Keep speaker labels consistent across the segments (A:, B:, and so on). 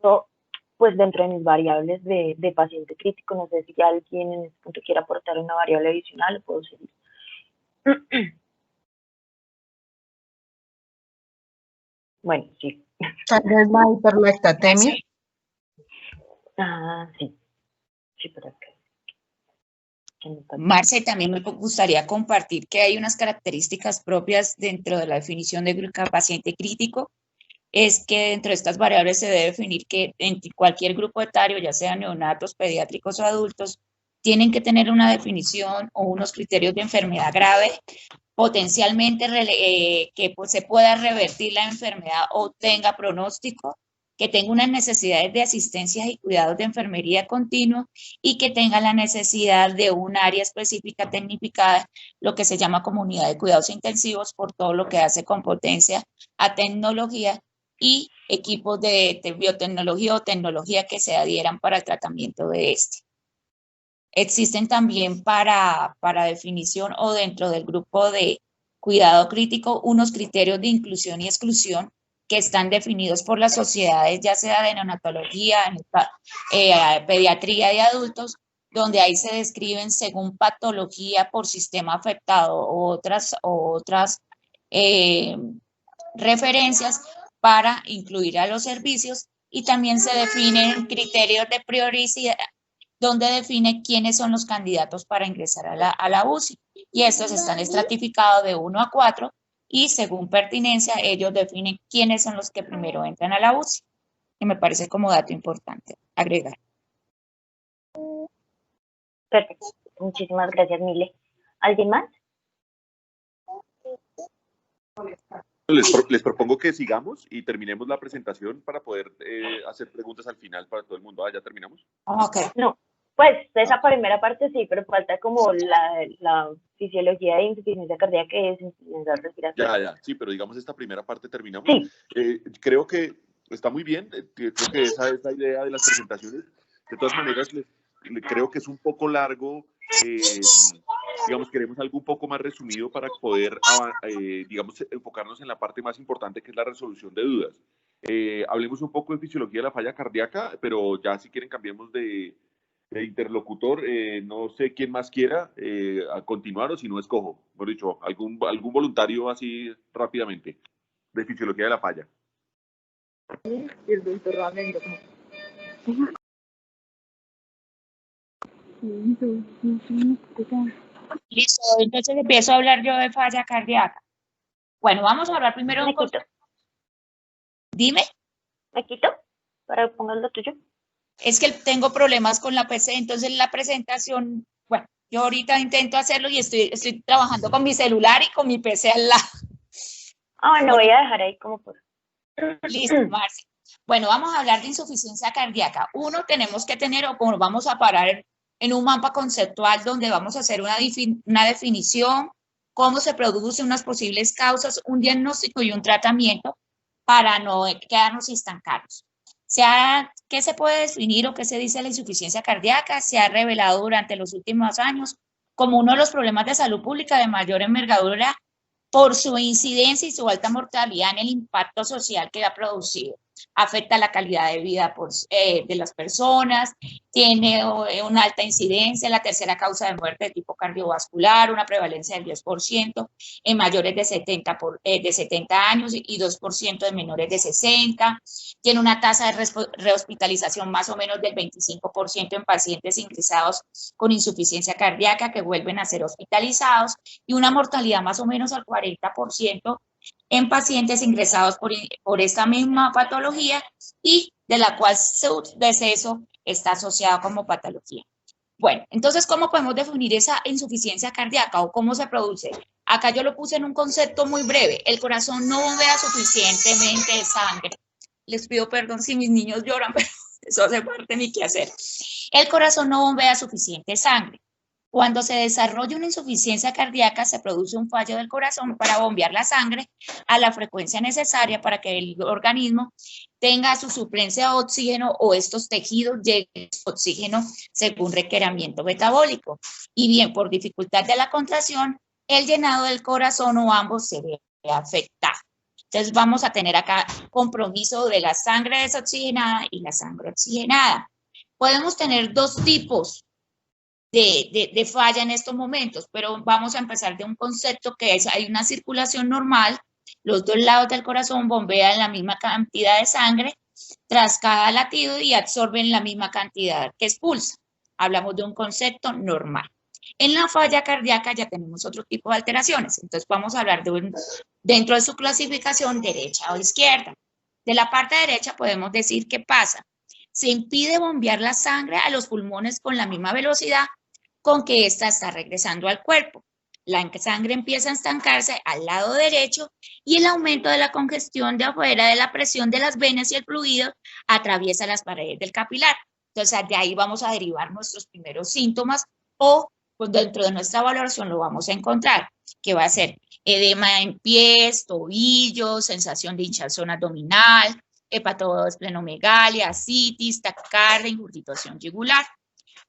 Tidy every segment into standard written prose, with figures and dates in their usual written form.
A: No, pues dentro de mis variables de paciente crítico, no sé si alguien en este punto quiere aportar una variable adicional, puedo seguir. Bueno, sí.
B: Tal vez la hiperlactatemia.
A: Ah, sí. Sí, pero acá.
C: Marce, también me gustaría compartir que hay unas características propias dentro de la definición de paciente crítico. Es que dentro de estas variables se debe definir que en cualquier grupo etario, ya sean neonatos, pediátricos o adultos, tienen que tener una definición o unos criterios de enfermedad grave, potencialmente que pues, se pueda revertir la enfermedad o tenga pronóstico, que tenga unas necesidades de asistencia y cuidados de enfermería continua y que tenga la necesidad de un área específica tecnificada, lo que se llama comunidad de cuidados intensivos, por todo lo que hace con potencia a tecnología y equipos de biotecnología o tecnología que se adhieran para el tratamiento de este. Existen también para definición o dentro del grupo de cuidado crítico unos criterios de inclusión y exclusión que están definidos por las sociedades, ya sea de neonatología, pediatría de adultos, donde ahí se describen según patología por sistema afectado o otras referencias para incluir a los servicios, y también se definen criterios de prioricidad donde define quiénes son los candidatos para ingresar a la UCI. Y estos están estratificados de 1 a 4 y según pertinencia ellos definen quiénes son los que primero entran a la UCI. Que me parece como dato importante agregar.
A: Perfecto. Muchísimas gracias, Mile. ¿Alguien más?
D: Les propongo que sigamos y terminemos la presentación para poder hacer preguntas al final para todo el mundo. ¿Ya terminamos?
C: Ok.
A: No, pues esa primera parte sí, pero falta como la fisiología de insuficiencia cardíaca y insuficiencia respiratoria.
D: Sí, pero digamos esta primera parte terminamos.
A: Sí.
D: Creo que está muy bien, creo que esa es la idea de las presentaciones. De todas maneras, creo que es un poco largo. Digamos, queremos algo un poco más resumido para poder, digamos, enfocarnos en la parte más importante, que es la resolución de dudas. Hablemos un poco de fisiología de la falla cardíaca, pero ya si quieren cambiemos de interlocutor. No sé quién más quiera a continuar o si no escojo, por dicho, algún voluntario así rápidamente de fisiología de la falla.
E: El doctor Ramiro.
C: Listo, entonces empiezo a hablar yo de falla cardíaca. Bueno, vamos a hablar primero
A: ¿Me quito?
C: Dime.
A: ¿Me quito? Para poner lo tuyo.
C: Es que tengo problemas con la PC, entonces la presentación, bueno, yo ahorita intento hacerlo y estoy trabajando con mi celular y con mi PC al lado.
A: Bueno, voy a dejar ahí como por...
C: Listo, Marci. Bueno, vamos a hablar de insuficiencia cardíaca. Uno, tenemos que tener, o como vamos a parar en un mapa conceptual donde vamos a hacer una definición, cómo se produce, unas posibles causas, un diagnóstico y un tratamiento para no quedarnos estancados. ¿Qué se puede definir o qué se dice de la insuficiencia cardíaca? Se ha revelado durante los últimos años como uno de los problemas de salud pública de mayor envergadura por su incidencia y su alta mortalidad en el impacto social que ha producido. Afecta la calidad de vida de las personas, tiene una alta incidencia, la tercera causa de muerte de tipo cardiovascular, una prevalencia del 10% en mayores de 70 años y 2% de menores de 60. Tiene una tasa de rehospitalización más o menos del 25% en pacientes ingresados con insuficiencia cardíaca que vuelven a ser hospitalizados y una mortalidad más o menos al 40% en pacientes ingresados por esta misma patología y de la cual su deceso está asociado como patología. Bueno, entonces, ¿cómo podemos definir esa insuficiencia cardíaca o cómo se produce? Acá yo lo puse en un concepto muy breve. El corazón no bombea suficientemente sangre. Les pido perdón si mis niños lloran, pero eso hace parte de mi quehacer. El corazón no bombea suficiente sangre. Cuando se desarrolla una insuficiencia cardíaca, se produce un fallo del corazón para bombear la sangre a la frecuencia necesaria para que el organismo tenga su suplencia de oxígeno o estos tejidos lleguen a oxígeno según requerimiento metabólico. Y bien, por dificultad de la contracción, el llenado del corazón o ambos se ve afectado. Entonces vamos a tener acá compromiso de la sangre desoxigenada y la sangre oxigenada. Podemos tener dos tipos de falla en estos momentos, pero vamos a empezar de un concepto que es, hay una circulación normal, los dos lados del corazón bombean la misma cantidad de sangre tras cada latido y absorben la misma cantidad que expulsa. Hablamos de un concepto normal. En la falla cardíaca ya tenemos otro tipo de alteraciones, entonces vamos a hablar de dentro de su clasificación derecha o izquierda. De la parte derecha podemos decir qué pasa. Se impide bombear la sangre a los pulmones con la misma velocidad con que ésta está regresando al cuerpo. La sangre empieza a estancarse al lado derecho y el aumento de la congestión de afuera de la presión de las venas y el fluido atraviesa las paredes del capilar. Entonces, de ahí vamos a derivar nuestros primeros síntomas o pues, dentro de nuestra valoración lo vamos a encontrar, que va a ser edema en pies, tobillos, sensación de hinchazón abdominal, hepatoesplenomegalia, ascitis, taquicardia, ingurgitación yugular.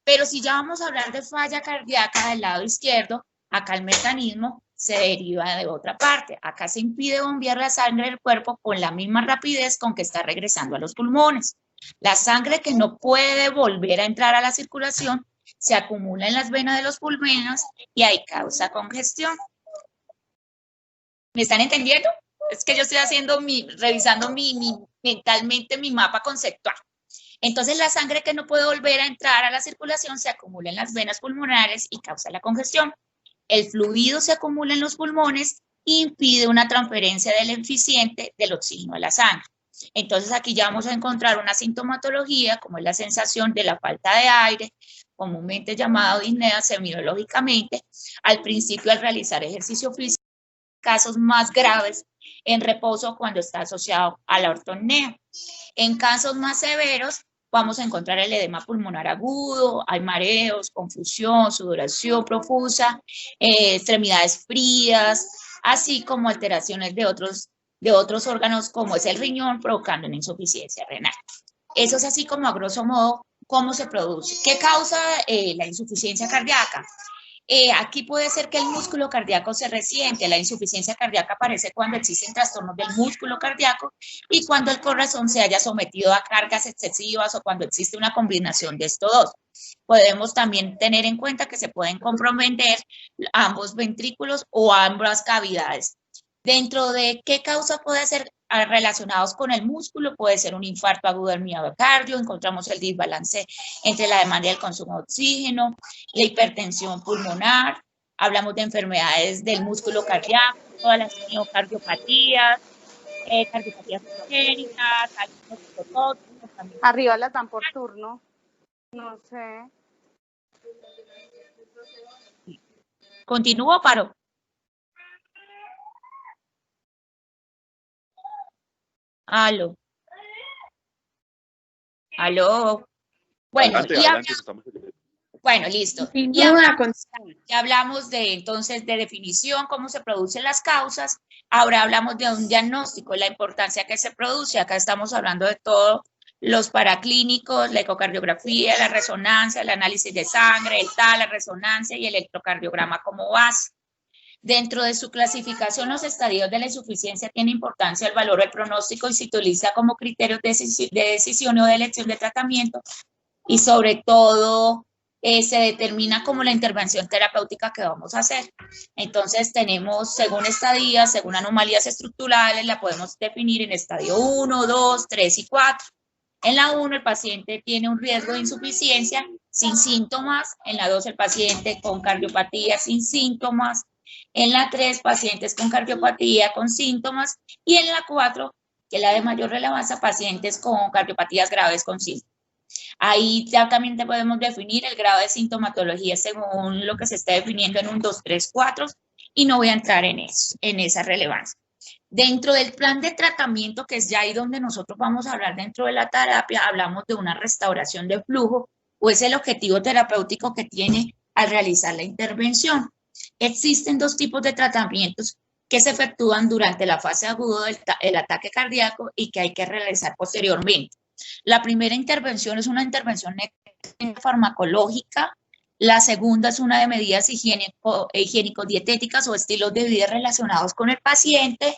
C: Pero si ya vamos a hablar de falla cardíaca del lado izquierdo, acá el mecanismo se deriva de otra parte. Acá se impide bombear la sangre del cuerpo con la misma rapidez con que está regresando a los pulmones. La sangre que no puede volver a entrar a la circulación se acumula en las venas de los pulmones y ahí causa congestión. ¿Me están entendiendo? Es que yo estoy haciendo revisando mentalmente mi mapa conceptual. Entonces, la sangre que no puede volver a entrar a la circulación se acumula en las venas pulmonares y causa la congestión. El fluido se acumula en los pulmones e impide una transferencia del eficiente del oxígeno a la sangre. Entonces, aquí ya vamos a encontrar una sintomatología, como es la sensación de la falta de aire, comúnmente llamado disnea semiológicamente, al principio al realizar ejercicio físico, casos más graves en reposo cuando está asociado a la ortopnea. En casos más severos, vamos a encontrar el edema pulmonar agudo, hay mareos, confusión, sudoración profusa, extremidades frías, así como alteraciones de otros órganos como es el riñón, provocando una insuficiencia renal. Eso es así como a grosso modo cómo se produce. ¿Qué causa la insuficiencia cardíaca? Aquí puede ser que el músculo cardíaco se resiente. La insuficiencia cardíaca aparece cuando existen trastornos del músculo cardíaco y cuando el corazón se haya sometido a cargas excesivas o cuando existe una combinación de estos dos. Podemos también tener en cuenta que se pueden comprometer ambos ventrículos o ambas cavidades. Dentro de qué causa puede ser relacionados con el músculo, puede ser un infarto agudo del miocardio, encontramos el desbalance entre la demanda y el consumo de oxígeno, la hipertensión pulmonar, hablamos de enfermedades del músculo cardíaco, todas las miocardiopatías, cardiopatías congénitas,
F: Arriba las dan por turno, no sé.
C: ¿Continúo o paro? Aló. Aló. Bueno,
D: adelante,
C: bueno, listo.
F: Sin
C: Y
F: duda,
C: ya hablamos de entonces de definición, cómo se producen las causas. Ahora hablamos de un diagnóstico, la importancia que se produce. Acá estamos hablando de todos los paraclínicos, la ecocardiografía, la resonancia, el análisis de sangre, el TAC, la resonancia y el electrocardiograma como base. Dentro de su clasificación, los estadios de la insuficiencia tiene importancia el valor del pronóstico y se utiliza como criterio de decisión o de elección de tratamiento y sobre todo se determina como la intervención terapéutica que vamos a hacer. Entonces tenemos según estadías, según anomalías estructurales, la podemos definir en estadio 1, 2, 3 y 4. En la 1 el paciente tiene un riesgo de insuficiencia sin síntomas, en la 2 el paciente con cardiopatía sin síntomas, en la 3, pacientes con cardiopatía con síntomas, y en la 4, que es la de mayor relevancia, pacientes con cardiopatías graves con síntomas. Ahí ya también podemos definir el grado de sintomatología según lo que se está definiendo en un 2, 3, 4, y no voy a entrar en eso, en esa relevancia. Dentro del plan de tratamiento, que es ya ahí donde nosotros vamos a hablar dentro de la terapia, hablamos de una restauración de flujo, o es el objetivo terapéutico que tiene al realizar la intervención. Existen dos tipos de tratamientos que se efectúan durante la fase aguda del ataque cardíaco y que hay que realizar posteriormente. La primera intervención es una intervención farmacológica La segunda es una de medidas higiénico-dietéticas o estilos de vida relacionados con el paciente.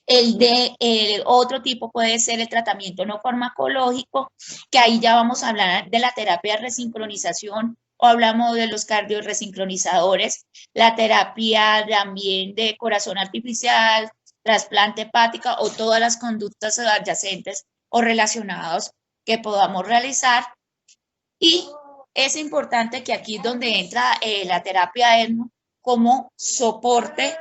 C: El otro tipo puede ser el tratamiento no farmacológico, que ahí ya vamos a hablar de la terapia de resincronización o hablamos de los cardioresincronizadores, la terapia también de corazón artificial, trasplante hepática o todas las conductas adyacentes o relacionadas que podamos realizar. Y es importante que aquí es donde entra la terapia ECMO como soporte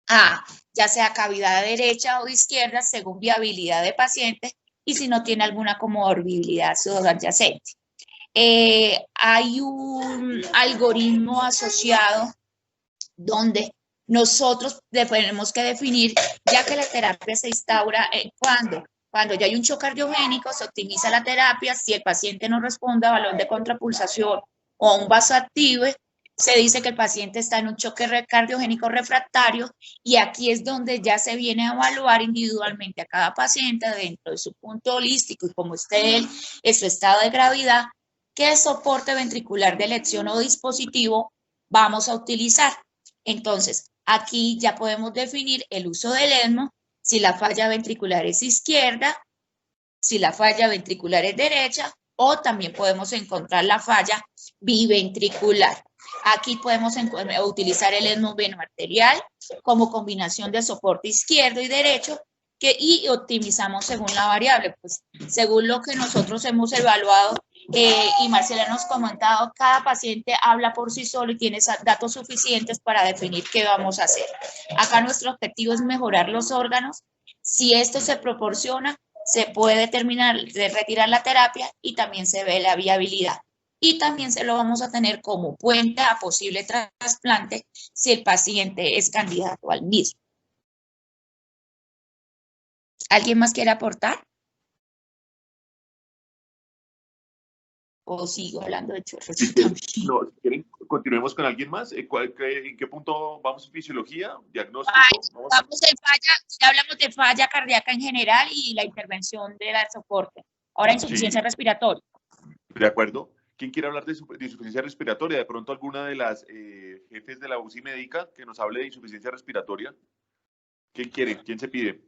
C: a ya sea cavidad derecha o izquierda según viabilidad de paciente y si no tiene alguna comorbilidad subyacente. Hay un algoritmo asociado donde nosotros tenemos que definir, ya que la terapia se instaura cuando ya hay un shock cardiogénico, se optimiza la terapia. Si el paciente no responde a balón de contrapulsación o a un vasoactive, se dice que el paciente está en un choque cardiogénico refractario y aquí es donde ya se viene a evaluar individualmente a cada paciente dentro de su punto holístico y como esté él en su estado de gravedad, qué soporte ventricular de elección o dispositivo vamos a utilizar. Entonces, aquí ya podemos definir el uso del ECMO, si la falla ventricular es izquierda, si la falla ventricular es derecha, o también podemos encontrar la falla biventricular. Aquí podemos utilizar el ECMO venoarterial como combinación de soporte izquierdo y derecho y optimizamos según la variable, pues según lo que nosotros hemos evaluado y Marcela nos ha comentado, cada paciente habla por sí solo y tiene datos suficientes para definir qué vamos a hacer. Acá nuestro objetivo es mejorar los órganos. Si esto se proporciona, se puede terminar de retirar la terapia y también se ve la viabilidad. Y también se lo vamos a tener como puente a posible trasplante si el paciente es candidato al mismo. ¿Alguien más quiere aportar? ¿O sigo hablando de chorros?
D: No, si quieren, continuemos con alguien más. ¿En qué punto vamos? ¿Fisiología? ¿Diagnóstico?
C: Vamos en falla, ya hablamos de falla cardíaca en general y la intervención de la soporte. Ahora insuficiencia respiratoria.
D: De acuerdo. ¿Quién quiere hablar de insuficiencia respiratoria? De pronto alguna de las jefes de la UCI médica que nos hable de insuficiencia respiratoria. ¿Quién quiere? ¿Quién se pide?